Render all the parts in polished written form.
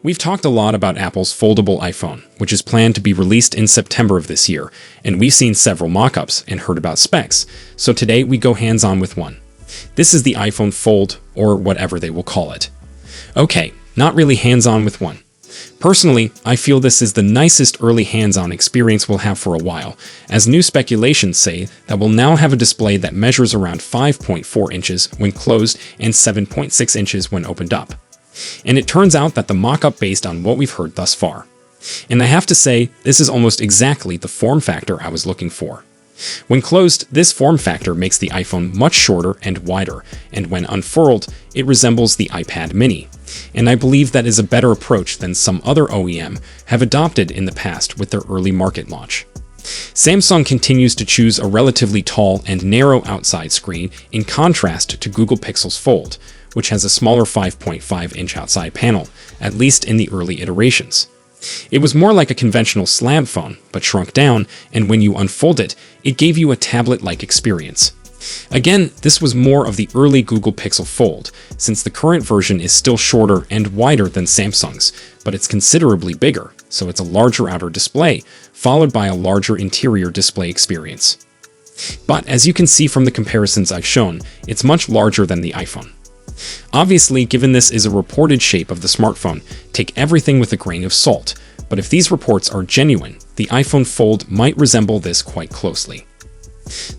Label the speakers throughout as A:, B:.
A: We've talked a lot about Apple's foldable iPhone, which is planned to be released in September of this year, and we've seen several mock-ups and heard about specs, so today we go hands-on with one. This is the iPhone Fold, or whatever they will call it. Okay, not really hands-on with one. Personally, I feel this is the nicest early hands-on experience we'll have for a while, as new speculations say that we'll now have a display that measures around 5.4 inches when closed and 7.6 inches when opened up. And it turns out that the mock-up based on what we've heard thus far. And I have to say, this is almost exactly the form factor I was looking for. When closed, this form factor makes the iPhone much shorter and wider, and when unfurled, it resembles the iPad mini. And I believe that is a better approach than some other OEM have adopted in the past with their early market launch. Samsung continues to choose a relatively tall and narrow outside screen in contrast to Google Pixel's Fold, which has a smaller 5.5-inch outside panel, at least in the early iterations. It was more like a conventional slab phone, but shrunk down, and when you unfold it, it gave you a tablet-like experience. Again, this was more of the early Google Pixel Fold, since the current version is still shorter and wider than Samsung's, but it's considerably bigger, so it's a larger outer display, followed by a larger interior display experience. But as you can see from the comparisons I've shown, it's much larger than the iPhone. Obviously, given this is a reported shape of the smartphone, take everything with a grain of salt, but if these reports are genuine, the iPhone Fold might resemble this quite closely.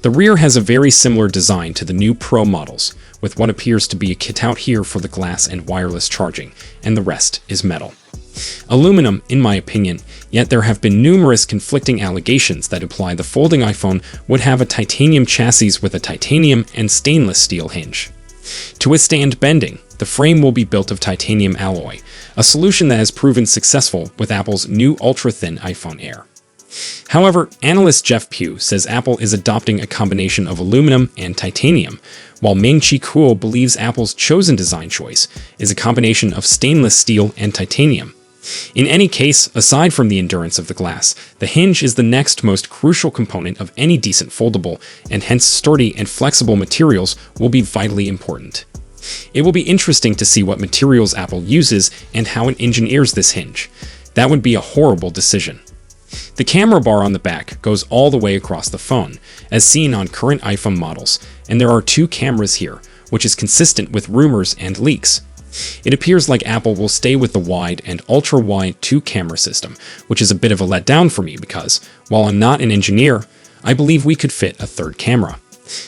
A: The rear has a very similar design to the new Pro models, with what appears to be a cutout here for the glass and wireless charging, and the rest is metal. Aluminum, in my opinion, yet there have been numerous conflicting allegations that imply the folding iPhone would have a titanium chassis with a titanium and stainless steel hinge. To withstand bending, the frame will be built of titanium alloy, a solution that has proven successful with Apple's new ultra-thin iPhone Air. However, analyst Jeff Pugh says Apple is adopting a combination of aluminum and titanium, while Ming-Chi Kuo believes Apple's chosen design choice is a combination of stainless steel and titanium. In any case, aside from the endurance of the glass, the hinge is the next most crucial component of any decent foldable, and hence sturdy and flexible materials will be vitally important. It will be interesting to see what materials Apple uses and how it engineers this hinge. That would be a horrible decision. The camera bar on the back goes all the way across the phone, as seen on current iPhone models, and there are two cameras here, which is consistent with rumors and leaks. It appears like Apple will stay with the wide and ultra-wide two-camera system, which is a bit of a letdown for me because, while I'm not an engineer, I believe we could fit a third camera.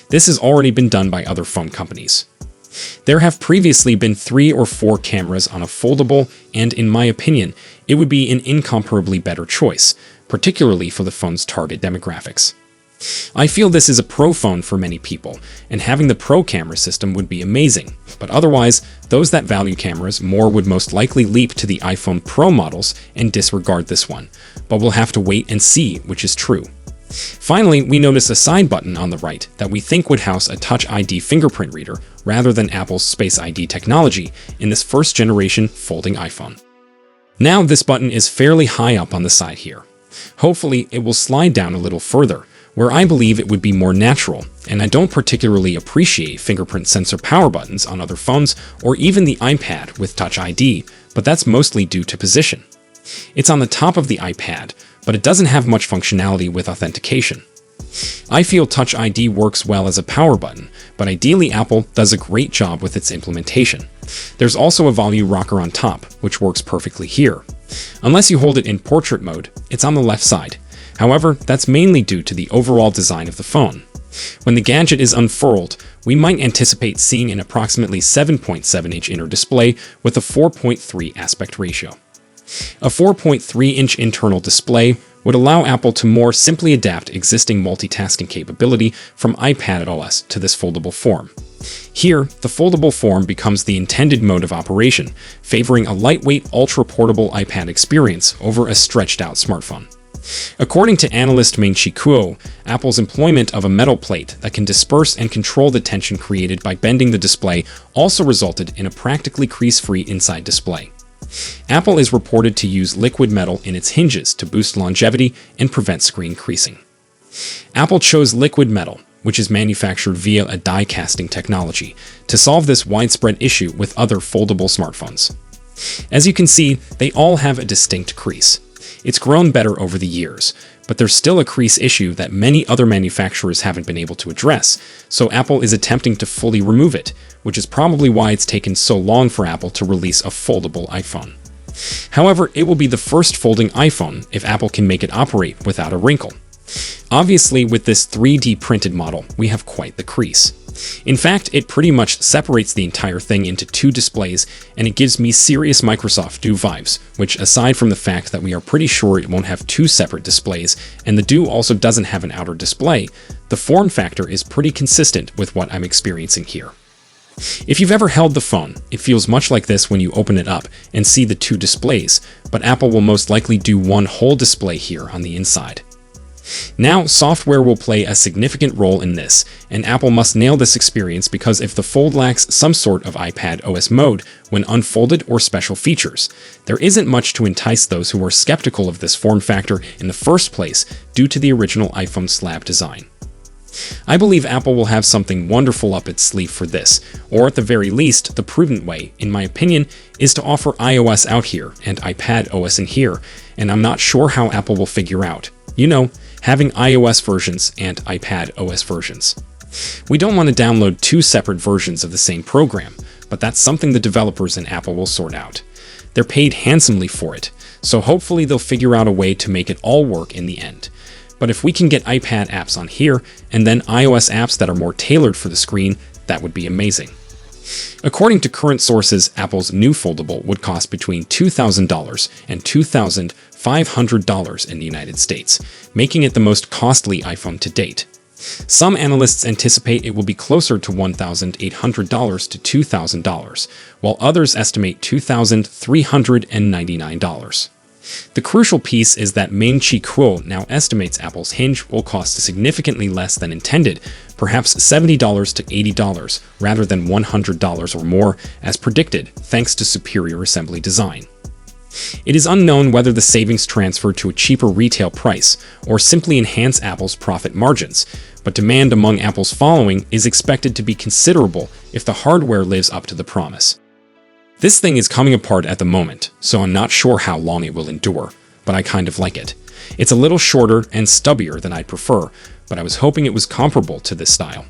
A: This has already been done by other phone companies. There have previously been 3 or 4 cameras on a foldable, and in my opinion, it would be an incomparably better choice, particularly for the phone's target demographics. I feel this is a pro phone for many people, and having the pro camera system would be amazing, but otherwise, those that value cameras more would most likely leap to the iPhone Pro models and disregard this one, but we'll have to wait and see which is true. Finally, we notice a side button on the right that we think would house a Touch ID fingerprint reader rather than Apple's Space ID technology in this first-generation folding iPhone. Now this button is fairly high up on the side here. Hopefully, it will slide down a little further, where I believe it would be more natural, and I don't particularly appreciate fingerprint sensor power buttons on other phones or even the iPad with Touch ID, but that's mostly due to position. It's on the top of the iPad, but it doesn't have much functionality with authentication. I feel Touch ID works well as a power button, but ideally Apple does a great job with its implementation. There's also a volume rocker on top, which works perfectly here. Unless you hold it in portrait mode, it's on the left side. However, that's mainly due to the overall design of the phone. When the gadget is unfurled, we might anticipate seeing an approximately 7.7-inch inner display with a 4.3 aspect ratio. A 4.3-inch internal display would allow Apple to more simply adapt existing multitasking capability from iPadOS to this foldable form. Here, the foldable form becomes the intended mode of operation, favoring a lightweight, ultra-portable iPad experience over a stretched-out smartphone. According to analyst Ming-Chi Kuo, Apple's employment of a metal plate that can disperse and control the tension created by bending the display also resulted in a practically crease-free inside display. Apple is reported to use liquid metal in its hinges to boost longevity and prevent screen creasing. Apple chose liquid metal, which is manufactured via a die casting technology, to solve this widespread issue with other foldable smartphones. As you can see, they all have a distinct crease. It's grown better over the years, but there's still a crease issue that many other manufacturers haven't been able to address, so Apple is attempting to fully remove it, which is probably why it's taken so long for Apple to release a foldable iPhone. However, it will be the first folding iPhone if Apple can make it operate without a wrinkle. Obviously, with this 3D printed model, we have quite the crease. In fact, it pretty much separates the entire thing into two displays, and it gives me serious Microsoft Do vibes, which, aside from the fact that we are pretty sure it won't have two separate displays, and the Do also doesn't have an outer display, the form factor is pretty consistent with what I'm experiencing here. If you've ever held the phone, it feels much like this when you open it up and see the two displays, but Apple will most likely do one whole display here on the inside. Now, software will play a significant role in this, and Apple must nail this experience because if the Fold lacks some sort of iPad OS mode when unfolded or special features, there isn't much to entice those who are skeptical of this form factor in the first place due to the original iPhone slab design. I believe Apple will have something wonderful up its sleeve for this, or at the very least, the prudent way, in my opinion, is to offer iOS out here and iPad OS in here, and I'm not sure how Apple will figure out, having iOS versions and iPad OS versions. We don't want to download two separate versions of the same program, but that's something the developers in Apple will sort out. They're paid handsomely for it, so hopefully they'll figure out a way to make it all work in the end. But if we can get iPad apps on here, and then iOS apps that are more tailored for the screen, that would be amazing. According to current sources, Apple's new foldable would cost between $2,000 and $2,500 in the United States, making it the most costly iPhone to date. Some analysts anticipate it will be closer to $1,800 to $2,000, while others estimate $2,399. The crucial piece is that Ming Chi Kuo now estimates Apple's Hinge will cost significantly less than intended, perhaps $70 to $80 rather than $100 or more, as predicted, thanks to superior assembly design. It is unknown whether the savings transfer to a cheaper retail price or simply enhance Apple's profit margins, but demand among Apple's following is expected to be considerable if the hardware lives up to the promise. This thing is coming apart at the moment, so I'm not sure how long it will endure, but I kind of like it. It's a little shorter and stubbier than I'd prefer, but I was hoping it was comparable to this style.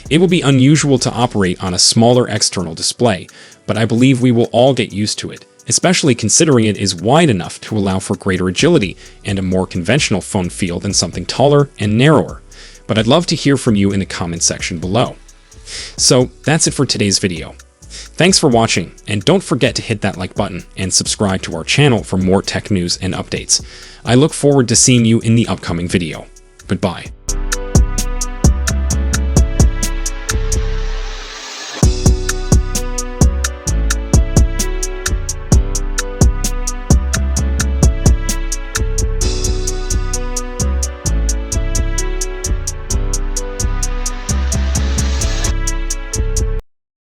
A: It will be unusual to operate on a smaller external display, but I believe we will all get used to it, especially considering it is wide enough to allow for greater agility and a more conventional phone feel than something taller and narrower. But I'd love to hear from you in the comment section below. So that's it for today's video. Thanks for watching, and don't forget to hit that like button and subscribe to our channel for more tech news and updates. I look forward to seeing you in the upcoming video. Goodbye.